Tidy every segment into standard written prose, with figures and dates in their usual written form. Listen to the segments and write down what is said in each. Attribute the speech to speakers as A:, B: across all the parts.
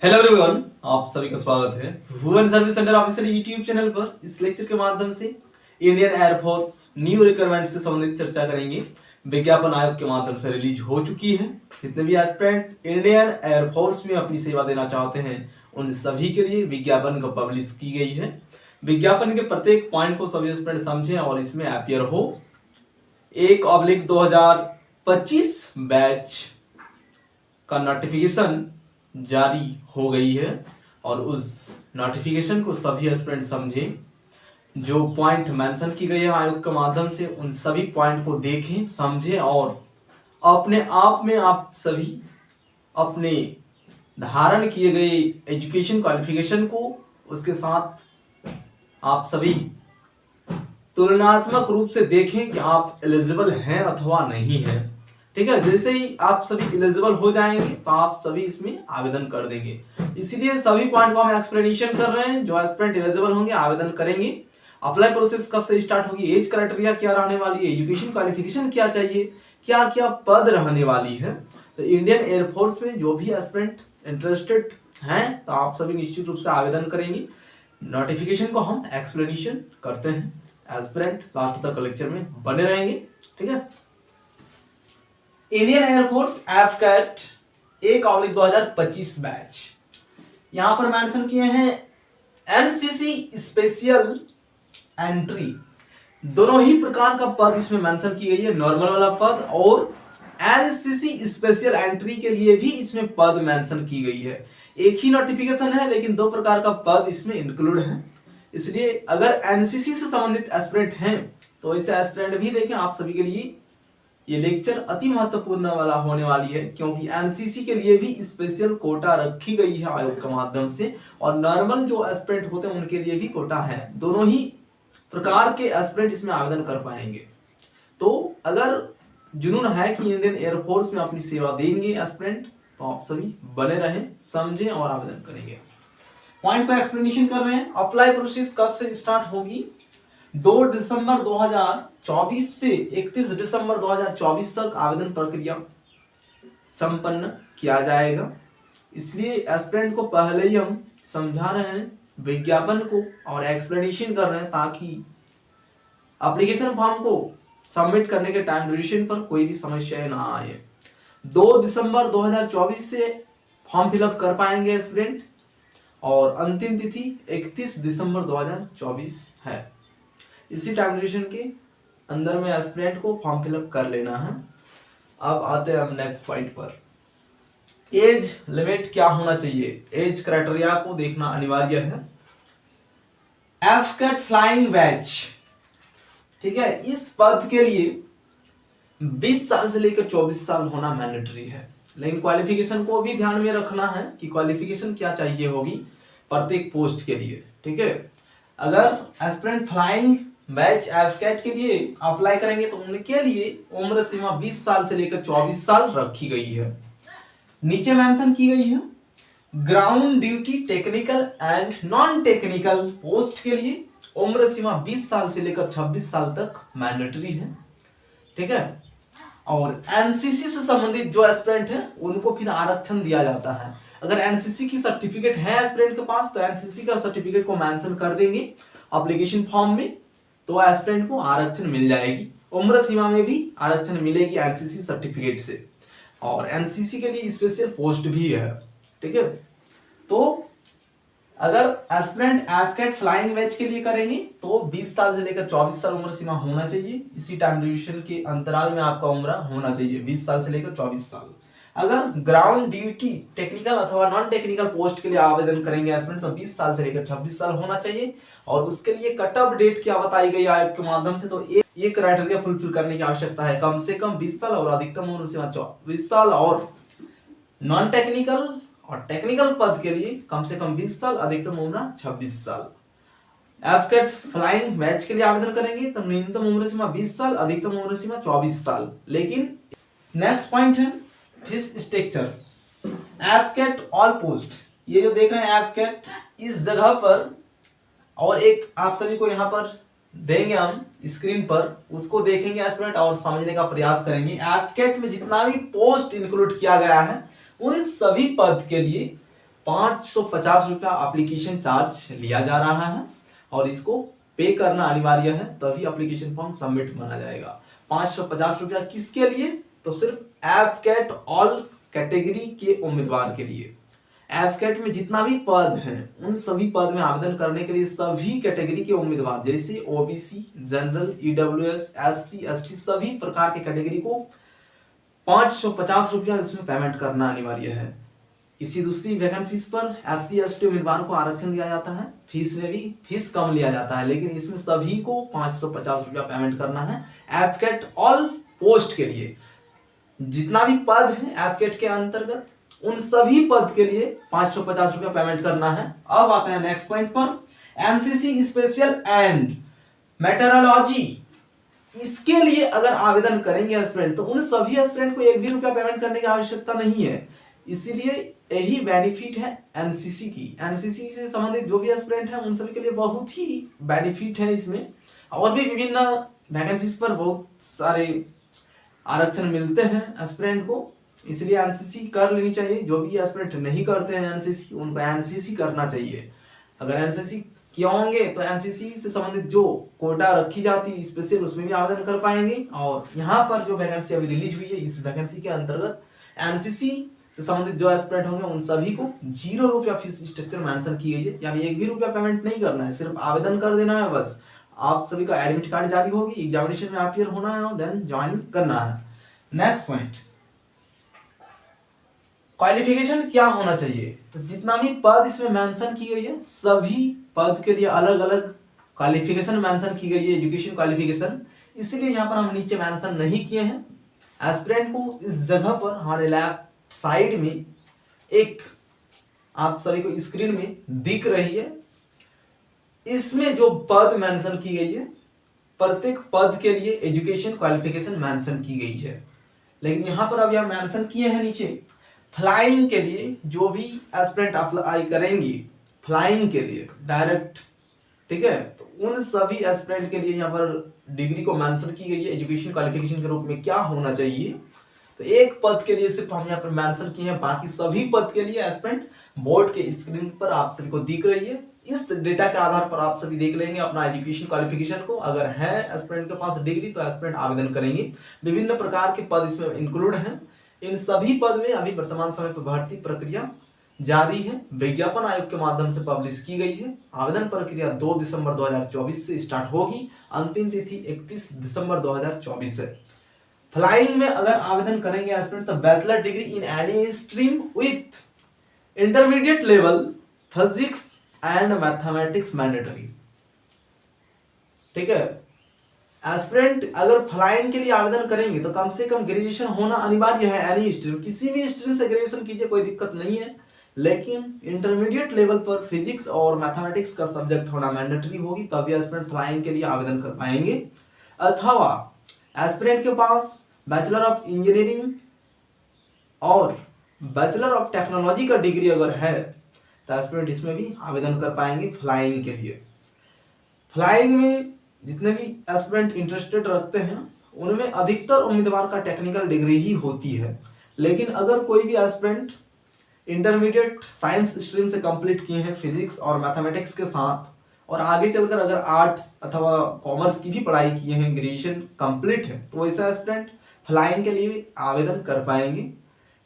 A: Hello everyone, आप सभी का स्वागत है Bhuvan service centre official YouTube channel पर। इस लेक्चर के माध्यम से इंडियन एयरफोर्स न्यू रिक्वायरमेंट से संबंधित चर्चा करेंगे। विज्ञापन आयोग के माध्यम से रिलीज हो चुकी है। जितने भी एस्पिरेंट इंडियन एयरफोर्स में अपनी सेवा देना चाहते हैं उन सभी के लिए विज्ञापन को पब्लिश की गई है। विज्ञापन के प्रत्येक पॉइंट को सभी एस्पिरेंट समझें और इसमें अपियर हो। 1/2025 बैच का नोटिफिकेशन जारी हो गई है और उस नोटिफिकेशन को सभी एस्पिरेंट समझें। जो पॉइंट मेंशन की गई है आयोग के माध्यम से उन सभी पॉइंट को देखें, समझें और अपने आप में आप सभी अपने धारण किए गए एजुकेशन क्वालिफिकेशन को उसके साथ आप सभी तुलनात्मक रूप से देखें कि आप एलिजिबल हैं अथवा नहीं है। ठीक है, जैसे ही आप सभी एलिजिबल हो जाएंगे तो आप सभी इसमें आवेदन कर देंगे। इसीलिए सभी पॉइंट को हम एक्सप्लेनेशन कर रहे हैं। जो एस्पिरेंट एलिजिबल होंगे आवेदन करेंगे। अप्लाई प्रोसेस कब से स्टार्ट होगी, एज क्राइटेरिया क्या रहने वाली है, एजुकेशन क्वालिफिकेशन क्या चाहिए, क्या क्या पद रहने वाली है। तो इंडियन एयरफोर्स में जो भी एस्पिरेंट इंटरेस्टेड हैं तो आप सभी निश्चित रूप से आवेदन करेंगे। नोटिफिकेशन को हम एक्सप्लेनेशन करते हैं। एस्पिरेंट लास्ट तक लेक्चर में बने रहेंगे। ठीक है, इंडियन एयरफोर्स एफकैट 1/2025 बैच यहां पर मेंशन किए हैं। एनसीसी स्पेशल एंट्री दोनों ही प्रकार का पद इसमें मेंशन की गई है। नॉर्मल वाला पद और एनसीसी स्पेशल एंट्री के लिए भी इसमें पद मेंशन की गई है। एक ही नोटिफिकेशन है लेकिन दो प्रकार का पद इसमें इंक्लूड है। इसलिए अगर एनसीसी से संबंधित एस्पिरेंट हैं तो ऐसे एस्पिरेंट भी देखें। आप सभी के लिए ये लेक्चर अति महत्वपूर्ण वाला होने वाली है क्योंकि एनसीसी के लिए भी स्पेशल कोटा रखी गई है आयोग के माध्यम से और नॉर्मल जो एस्पिरेंट होते हैं उनके लिए भी कोटा है। दोनों ही प्रकार के एस्पिरेंट इसमें आवेदन कर पाएंगे। तो अगर जुनून है कि इंडियन एयरफोर्स में अपनी सेवा देंगे एस्पिरेंट तो आप सभी बने रहें, समझें और आवेदन करेंगे। पॉइंट को एक्सप्लेनेशन कर रहे हैं। अप्लाई प्रोसेस कब से स्टार्ट होगी, 2 दिसंबर 2024 से 31 दिसंबर 2024 तक आवेदन प्रक्रिया संपन्न किया जाएगा। इसलिए एस्पिरेंट को पहले ही हम समझा रहे हैं विज्ञापन को और एक्सप्लेनेशन कर रहे हैं ताकि एप्लीकेशन फॉर्म को सबमिट करने के टाइम ड्यूरेशन पर कोई भी समस्याएं ना आए। 2 दिसंबर 2024 से फॉर्म फिलअप कर पाएंगे एस्पिरेंट और अंतिम तिथि 31 दिसंबर 2024 है। इसी टाइम ड्यूरेशन के अंदर में एस्पिरेंट को फॉर्म फिलअप कर लेना है। अब आते हैं हम नेक्स्ट पॉइंट पर। एज लिमिट क्या होना चाहिए, एज क्राइटेरिया को देखना अनिवार्य है। एफकैट फ्लाइंग बैच, ठीक है, इस पद के लिए 20 साल से लेकर 24 साल होना मैंडेटरी है। लेकिन क्वालिफिकेशन को भी ध्यान में रखना है कि क्वालिफिकेशन क्या चाहिए होगी प्रत्येक पोस्ट के लिए। ठीक है, अगर एस्पिरेंट फ्लाइंग बैच एफकैट के लिए अप्लाई करेंगे तो उनके लिए उम्र सीमा 20 साल से लेकर 24 साल रखी गई है। नीचे मेंशन की गई है ground duty technical and non technical post के लिए उम्र सीमा 20 साल से लेकर 26 साल तक मैंडेटरी है। ठीक है, और एनसीसी से संबंधित जो एस्पिरेंट है उनको फिर आरक्षण दिया जाता है। अगर एनसीसी की सर्टिफिकेट है एस्पिरेंट के पास तो एनसीसी का सर्टिफिकेट को मेंशन कर देंगे एप्लीकेशन फॉर्म में तो एस्पिरेंट को आरक्षण मिल जाएगी। उम्र सीमा में भी आरक्षण मिलेगी एनसीसी सर्टिफिकेट से और एनसीसी के लिए स्पेशल पोस्ट भी है। ठीक है, तो अगर एस्पिरेंट एफकैट फ्लाइंग बैच के लिए करेंगे तो 20 साल से लेकर 24 साल उम्र सीमा होना चाहिए। इसी टाइम ड्यूरेशन के अंतराल में आपका उम्र होना चाहिए 20 साल से लेकर 24 साल। अगर ग्राउंड ड्यूटी टेक्निकल अथवा नॉन टेक्निकल पोस्ट के लिए आवेदन करेंगे एस्पिरेंट तो 20 साल से लेकर 26 साल होना चाहिए। और उसके लिए कट ऑफ डेट क्या बताई गई आयोग के माध्यम से, तो ये क्राइटेरिया फुलफिल करने की आवश्यकता है। कम से कम 20 साल और अधिकतम उम्र सीमा 24 साल और नॉन टेक्निकल और टेक्निकल पद के लिए कम से कम 20 साल, अधिकतम उम्र 26 साल। एफकैट फ्लाइंग बैच के लिए आवेदन करेंगे तो न्यूनतम उम्र सीमा 20 साल, अधिकतम उम्र सीमा 24 साल। लेकिन नेक्स्ट पॉइंट है fees structure. AFCAT all post, ये जो देख रहे हैं एफकैट इस जगह पर और एक आप सभी को यहाँ पर देंगे हम स्क्रीन पर, उसको देखेंगे एस्पिरेंट और समझने का प्रयास करेंगे। एफकैट में जितना भी पोस्ट इंक्लूड किया गया है उन सभी पद के लिए 550 रुपया एप्लीकेशन चार्ज लिया जा रहा है और इसको पे करना अनिवार्य है, तभी एप्लीकेशन फॉर्म सबमिट माना जाएगा। 550 रुपया किसके लिए? तो सिर्फ एफकेट ऑल कैटेगरी के उम्मीदवार के लिए। एफकेट में जितना भी पद हैं उन सभी पद में आवेदन करने के लिए सभी कैटेगरी के उम्मीदवार, जैसे OBC, general, EWS, SC, ST, सभी प्रकार के कैटेगरी को 550 रुपया इसमें पेमेंट करना अनिवार्य है। किसी दूसरी वैकेंसीज पर एससी एसटी उम्मीदवारों को आरक्षण दिया जाता है, फीस में भी फीस कम लिया जाता है, लेकिन इसमें सभी को 550 रुपया पेमेंट करना है एफकेट ऑल पोस्ट के लिए। जितना भी पद है एफकेट के अंतर्गत उन सभी पद के लिए 550 रुपया पेमेंट करना है। अब आते हैं नेक्स्ट पॉइंट पर, एनसीसी स्पेशल एंड मेटेरोलॉजी, इसके लिए अगर आवेदन करेंगे एस्पिरेंट तो उन सभी एस्पिरेंट को 1 भी रुपया पेमेंट करने की आवश्यकता नहीं है। इसीलिए यही बेनिफिट है एनसीसी की। एनसीसी से संबंधित जो भी एस्पिरेंट है उन सभी के लिए बहुत ही बेनिफिट है इसमें। और भी विभिन्न वैकेंसीज पर बहुत सारे आरक्षण मिलते हैं एस्पिरेंट को, इसलिए एनसीसी कर लेनी चाहिए। जो भी एस्पिरेंट नहीं करते हैं एनसीसी, उनको एनसीसी करना चाहिए। अगर एनसीसी किए होंगे तो एनसीसी से संबंधित जो कोटा रखी जाती स्पेशल, उसमें भी आवेदन कर पाएंगे। और यहाँ पर जो वैकेंसी अभी रिलीज हुई है, इस वैकेंसी के अंतर्गत एनसीसी से संबंधित जो एस्पिरेंट होंगे उन सभी को 0 रुपया फीस स्ट्रक्चर मेंशन की गई है, यानी 1 भी रुपया पेमेंट नहीं करना है, सिर्फ आवेदन कर देना है बस। आप सभी का एडमिट कार्ड जारी होगी, एग्जामिनेशन में अपीयर होना है और देन ज्वाइन करना है। नेक्स्ट पॉइंट, क्वालिफिकेशन क्या होना चाहिए? तो जितना भी पद इसमें मेंशन की गई है सभी पद के लिए अलग अलग क्वालिफिकेशन मेंशन की गई है, एजुकेशन क्वालिफिकेशन, इसलिए यहाँ पर हम नीचे मेंशन नहीं किए हैं। एस्पिरेंट को इस जगह पर हमारे लेफ्ट साइड में एक आप सभी को स्क्रीन में दिख रही है, इसमें जो पद मेंशन की गई है प्रत्येक पद के लिए एजुकेशन क्वालिफिकेशन मेंशन की गई है। लेकिन यहाँ पर अब यह मेंशन किए हैं नीचे फ्लाइंग के लिए जो भी एस्पिरेंट अप्लाई करेंगी फ्लाइंग के लिए डायरेक्ट, ठीक है, तो उन सभी एस्पिरेंट के लिए यहाँ पर डिग्री को मेंशन की गई है एजुकेशन क्वालिफिकेशन के रूप में क्या होना चाहिए। तो एक पद के लिए सिर्फ हम यहाँ पर मेंशन किए हैं, बाकी सभी पद के लिए एस्पिरेंट बोर्ड के स्क्रीन पर आप सभी को दिख रही है। इस डेटा के आधार पर आप सभी देख लेंगे अपना एजुकेशन क्वालिफिकेशन को। अगर है एस्पिरेंट के पास डिग्री तो एस्पिरेंट आवेदन करेंगे। विभिन्न प्रकार के पद इसमें इंक्लूड हैं। इन सभी पद में अभी वर्तमान समय पर भर्ती प्रक्रिया जारी है, विज्ञापन आयोग के माध्यम से पब्लिश की गई है। आवेदन प्रक्रिया 2 दिसंबर 2024 से स्टार्ट होगी, अंतिम तिथि 31 दिसंबर 2024 है। फ्लाइंग में अगर आवेदन करेंगे एस्पिरेंट तो bachelor degree in any stream with intermediate level physics and mathematics mandatory, ठीक है। एस्पिरेंट अगर फ्लाइंग के लिए आवेदन करेंगे तो कम से कम ग्रेजुएशन होना अनिवार्य है, एनी स्ट्रीम, किसी भी स्ट्रीम से ग्रेजुएशन कीजिए, कोई दिक्कत नहीं है, लेकिन इंटरमीडिएट लेवल पर फिजिक्स और मैथमेटिक्स का सब्जेक्ट होना मैंडेटरी होगी, तभी एस्पिरेंट फ्लाइंग के लिए आवेदन कर पाएंगे। अथवा एस्पिरेंट के पास बैचलर ऑफ इंजीनियरिंग और बैचलर ऑफ टेक्नोलॉजी का डिग्री अगर है तो एस्पिरेंट इसमें भी आवेदन कर पाएंगे फ्लाइंग के लिए। फ्लाइंग में जितने भी एस्पिरेंट इंटरेस्टेड रखते हैं उनमें अधिकतर उम्मीदवार का टेक्निकल डिग्री ही होती है। लेकिन अगर कोई भी एस्पिरेंट इंटरमीडिएट साइंस स्ट्रीम से कंप्लीट किए हैं फिजिक्स और मैथमेटिक्स के साथ, और आगे चलकर अगर आर्ट्स अथवा कॉमर्स की भी पढ़ाई किए हैं, ग्रेजुएशन कंप्लीट है, तो वैसा एस्पिरेंट फ्लाइंग के लिए भी आवेदन कर पाएंगे,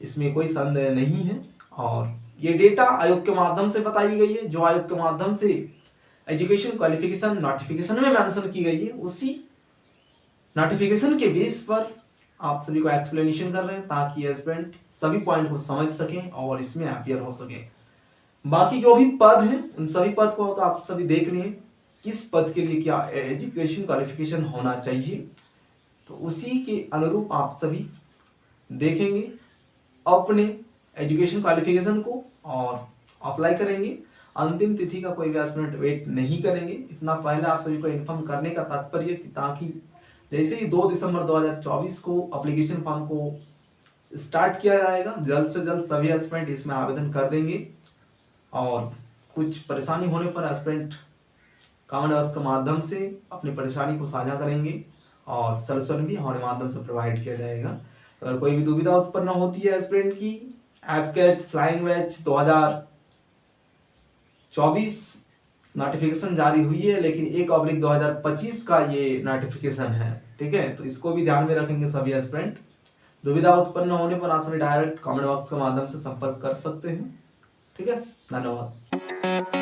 A: इसमें कोई संदेह नहीं है। और ये डेटा आयोग के माध्यम से बताई गई है, जो आयोग के माध्यम से एजुकेशन क्वालिफिकेशन नोटिफिकेशन में मेंशन की गई है, उसी नोटिफिकेशन के बेस पर आप सभी को एक्सप्लेनेशन कर रहे हैं ताकि एस्पिरेंट सभी पॉइंट को समझ सकें और इसमें अपीयर हो सके। बाकी जो भी पद हैं उन सभी पद को तो आप सभी देख लें किस पद के लिए क्या एजुकेशन क्वालिफिकेशन होना चाहिए, तो उसी के अनुरूप आप सभी देखेंगे अपने एजुकेशन क्वालिफिकेशन को और अप्लाई करेंगे। अंतिम तिथि का कोई भी एस्पिरेंट वेट नहीं करेंगे, इतना पहले आप सभी को इन्फॉर्म करने का तात्पर्य कि ताकि जैसे ही 2 दिसंबर 2024 को एप्लीकेशन फॉर्म को स्टार्ट किया जाएगा, जल्द से जल्द सभी एस्पिरेंट इसमें आवेदन कर देंगे। और कुछ परेशानी होने पर एस्पिरेंट कमेंट बॉक्स के माध्यम से अपनी परेशानी को साझा करेंगे और सॉल्यूशन भी हमारे माध्यम से प्रोवाइड किया जाएगा। अगर कोई भी दुविधा उत्पन्न होती है एस्पिरेंट की एफकेट फ्लाइंग बैच 24 नोटिफिकेशन जारी हुई है, लेकिन 1/2025 का ये नोटिफिकेशन है। ठीक है, तो इसको भी ध्यान में रखेंगे सभी एस्पिरेंट। दुविधा उत्पन्न होने पर आप सभी डायरेक्ट कमेंट बॉक्स के माध्यम से संपर्क कर सकते हैं। ठीक है, धन्यवाद।